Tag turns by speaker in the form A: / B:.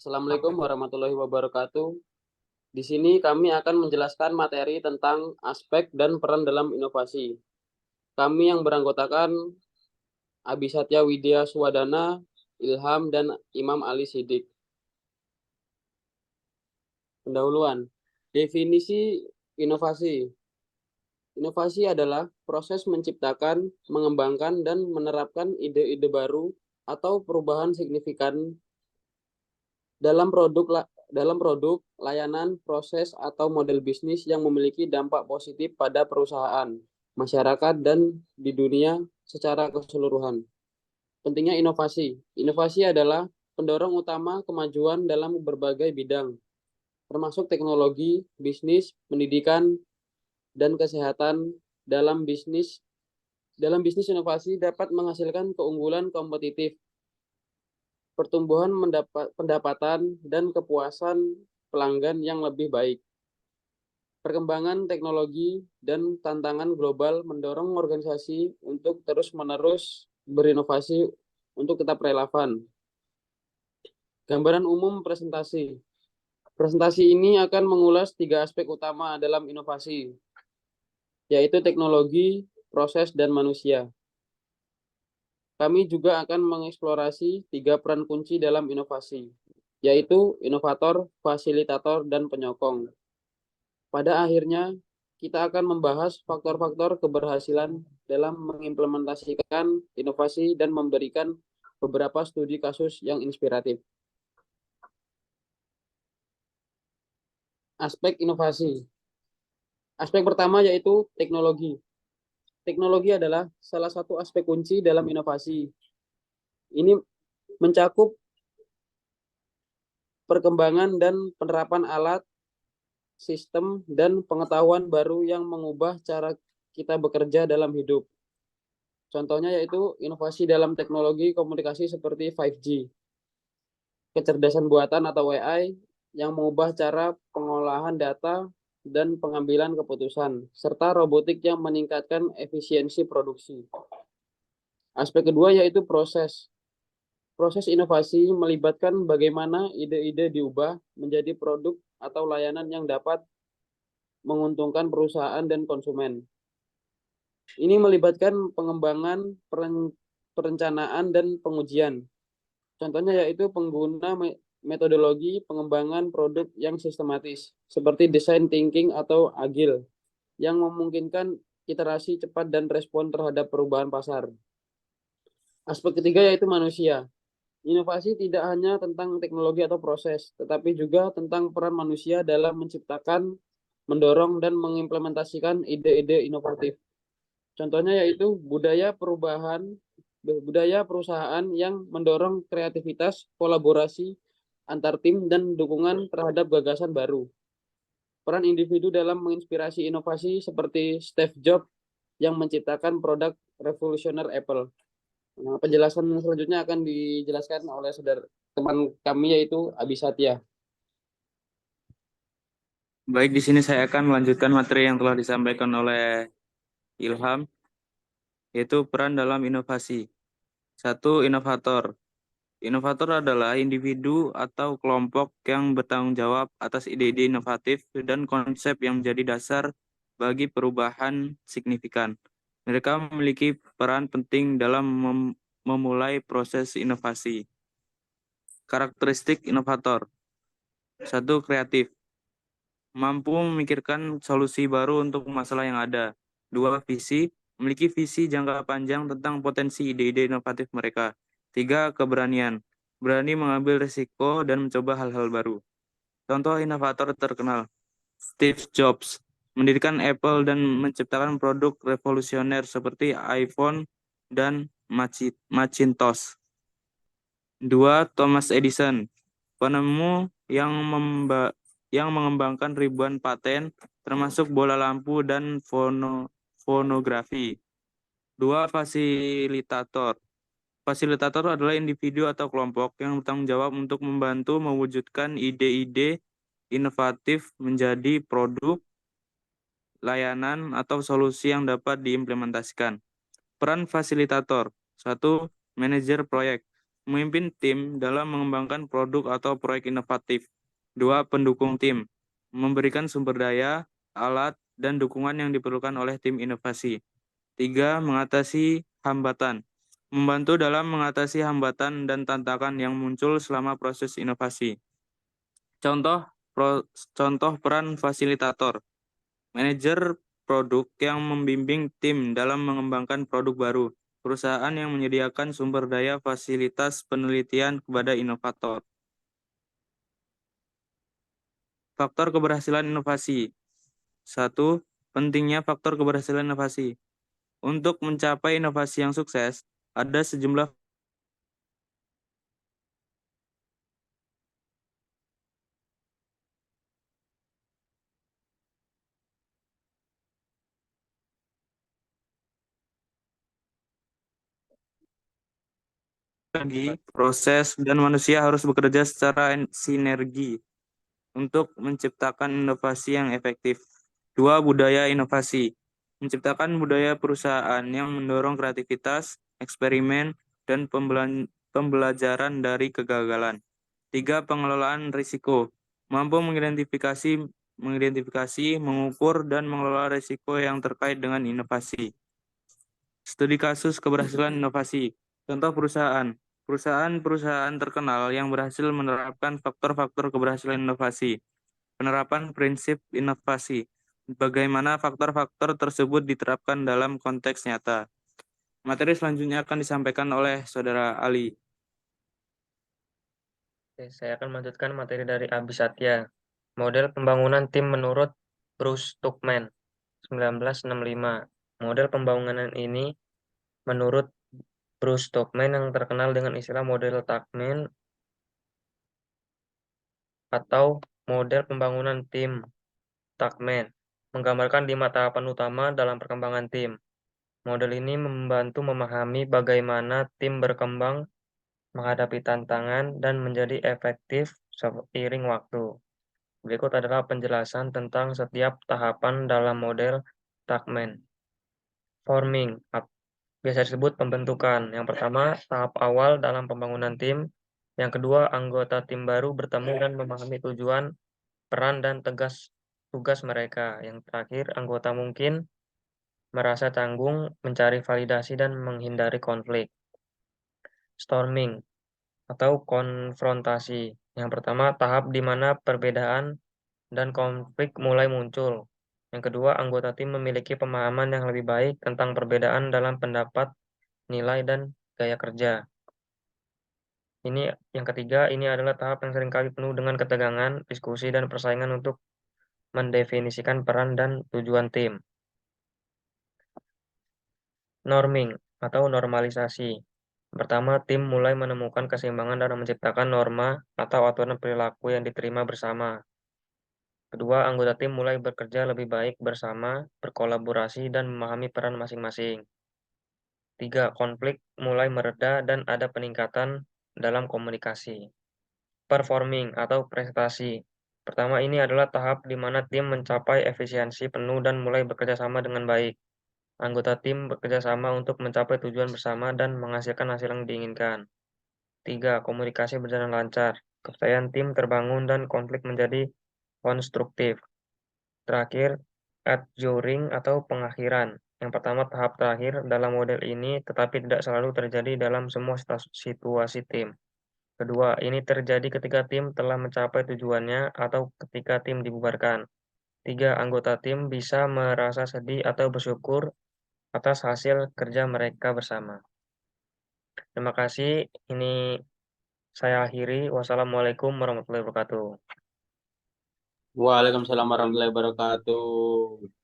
A: Assalamualaikum warahmatullahi wabarakatuh. Di sini kami akan menjelaskan materi tentang aspek dan peran dalam inovasi. Kami yang beranggotakan Abi Satya Widya Suwadana, Ilham, dan Imam Ali Siddiq. Pendahuluan. Definisi inovasi. Inovasi adalah proses menciptakan, mengembangkan, dan menerapkan ide-ide baru atau perubahan signifikan dalam produk, layanan, proses, atau model bisnis yang memiliki dampak positif pada perusahaan, masyarakat, dan di dunia secara keseluruhan. Pentingnya inovasi. Inovasi adalah pendorong utama kemajuan dalam berbagai bidang, termasuk teknologi, bisnis, pendidikan, dan kesehatan. Dalam bisnis inovasi dapat menghasilkan keunggulan kompetitif, pertumbuhan pendapatan, dan kepuasan pelanggan yang lebih baik. Perkembangan teknologi dan tantangan global mendorong organisasi untuk terus-menerus berinovasi untuk tetap relevan. Gambaran umum presentasi. Presentasi ini akan mengulas 3 aspek utama dalam inovasi, yaitu teknologi, proses, dan manusia. Kami juga akan mengeksplorasi 3 peran kunci dalam inovasi, yaitu inovator, fasilitator, dan penyokong. Pada akhirnya, kita akan membahas faktor-faktor keberhasilan dalam mengimplementasikan inovasi dan memberikan beberapa studi kasus yang inspiratif. Aspek inovasi. Aspek pertama yaitu teknologi. Teknologi adalah salah satu aspek kunci dalam inovasi. Ini mencakup perkembangan dan penerapan alat, sistem, dan pengetahuan baru yang mengubah cara kita bekerja dalam hidup. Contohnya yaitu inovasi dalam teknologi komunikasi seperti 5G, kecerdasan buatan atau AI yang mengubah cara pengolahan data dan pengambilan keputusan, serta robotik yang meningkatkan efisiensi produksi. Aspek kedua yaitu proses. Proses inovasi melibatkan bagaimana ide-ide diubah menjadi produk atau layanan yang dapat menguntungkan perusahaan dan konsumen. Ini melibatkan pengembangan, perencanaan, dan pengujian. Contohnya yaitu pengguna metodologi pengembangan produk yang sistematis, seperti design thinking atau agile, yang memungkinkan iterasi cepat dan respon terhadap perubahan pasar. Aspek ketiga yaitu manusia. Inovasi tidak hanya tentang teknologi atau proses, tetapi juga tentang peran manusia dalam menciptakan, mendorong, dan mengimplementasikan ide-ide inovatif. Contohnya yaitu budaya perusahaan yang mendorong kreativitas, kolaborasi antar tim, dan dukungan terhadap gagasan baru. Peran individu dalam menginspirasi inovasi seperti Steve Jobs yang menciptakan produk revolusioner Apple. Nah, penjelasan selanjutnya akan dijelaskan oleh teman kami yaitu Abi Satya.
B: Baik, di sini saya akan melanjutkan materi yang telah disampaikan oleh Ilham, yaitu peran dalam inovasi. 1. Inovator. Inovator adalah individu atau kelompok yang bertanggung jawab atas ide-ide inovatif dan konsep yang menjadi dasar bagi perubahan signifikan. Mereka memiliki peran penting dalam memulai proses inovasi. Karakteristik inovator. 1. Kreatif. Mampu memikirkan solusi baru untuk masalah yang ada. 2. Visi. Memiliki visi jangka panjang tentang potensi ide-ide inovatif mereka. 3. Keberanian. Berani mengambil risiko dan mencoba hal-hal baru. Contoh inovator terkenal. Steve Jobs mendirikan Apple dan menciptakan produk revolusioner seperti iPhone dan Macintosh. 2. Thomas Edison, penemu yang mengembangkan ribuan paten, termasuk bola lampu dan fonografi. 2. Fasilitator. Fasilitator adalah individu atau kelompok yang bertanggung jawab untuk membantu mewujudkan ide-ide inovatif menjadi produk, layanan, atau solusi yang dapat diimplementasikan. Peran fasilitator. 1. Manajer proyek. memimpin tim dalam mengembangkan produk atau proyek inovatif. 2. Pendukung tim, memberikan sumber daya, alat, dan dukungan yang diperlukan oleh tim inovasi. 3. Mengatasi hambatan, membantu dalam mengatasi hambatan dan tantangan yang muncul selama proses inovasi. Contoh contoh peran fasilitator, manajer produk yang membimbing tim dalam mengembangkan produk baru, perusahaan yang menyediakan sumber daya fasilitas penelitian kepada inovator. Faktor keberhasilan inovasi. 1. Pentingnya faktor keberhasilan inovasi. Untuk mencapai inovasi yang sukses, ada sejumlah proses dan manusia harus bekerja secara sinergi untuk menciptakan inovasi yang efektif. 2. Budaya inovasi. Menciptakan budaya perusahaan yang mendorong kreativitas, eksperimen, dan pembelajaran dari kegagalan. 3. Pengelolaan risiko. Mampu mengidentifikasi, mengukur, dan mengelola risiko yang terkait dengan inovasi. Studi kasus keberhasilan inovasi. Contoh perusahaan. Perusahaan-perusahaan terkenal yang berhasil menerapkan faktor-faktor keberhasilan inovasi. Penerapan prinsip inovasi. Bagaimana faktor-faktor tersebut diterapkan dalam konteks nyata. Materi selanjutnya akan disampaikan oleh Saudara Ali.
C: Oke, saya akan melanjutkan materi dari Abi Satya. Model pembangunan tim menurut Bruce Tuckman, 1965. Model pembangunan ini menurut Bruce Tuckman yang terkenal dengan istilah model Tuckman atau model pembangunan tim Tuckman, menggambarkan 5 tahapan utama dalam perkembangan tim. Model ini membantu memahami bagaimana tim berkembang, menghadapi tantangan, dan menjadi efektif seiring waktu. Berikut adalah penjelasan tentang setiap tahapan dalam model Tuckman. Forming, biasa disebut pembentukan. Yang pertama, tahap awal dalam pembangunan tim. Yang kedua, anggota tim baru bertemu dan memahami tujuan, peran, dan tugas mereka. Yang terakhir, anggota mungkin merasa canggung, mencari validasi, dan menghindari konflik. Storming atau konfrontasi. Yang pertama, tahap di mana perbedaan dan konflik mulai muncul. Yang kedua, anggota tim memiliki pemahaman yang lebih baik tentang perbedaan dalam pendapat, nilai, dan gaya kerja. Ini yang ketiga, ini adalah tahap yang seringkali penuh dengan ketegangan, diskusi, dan persaingan untuk mendefinisikan peran dan tujuan tim. Norming atau normalisasi. Pertama, tim mulai menemukan keseimbangan dalam menciptakan norma atau aturan perilaku yang diterima bersama. Kedua, anggota tim mulai bekerja lebih baik bersama, berkolaborasi, dan memahami peran masing-masing. 3. Konflik mulai mereda dan ada peningkatan dalam komunikasi. Performing atau prestasi. Pertama, ini adalah tahap di mana tim mencapai efisiensi penuh dan mulai bekerja sama dengan baik. Anggota tim bekerja sama untuk mencapai tujuan bersama dan menghasilkan hasil yang diinginkan. 3. Komunikasi berjalan lancar. Kepercayaan tim terbangun dan konflik menjadi konstruktif. Terakhir, adjourning atau pengakhiran. Yang pertama, tahap terakhir dalam model ini tetapi tidak selalu terjadi dalam semua situasi tim. Kedua, ini terjadi ketika tim telah mencapai tujuannya atau ketika tim dibubarkan. 3. Anggota tim bisa merasa sedih atau bersyukur atas hasil kerja mereka bersama. Terima kasih. Ini saya akhiri. Wassalamualaikum warahmatullahi wabarakatuh.
A: Waalaikumsalam warahmatullahi wabarakatuh.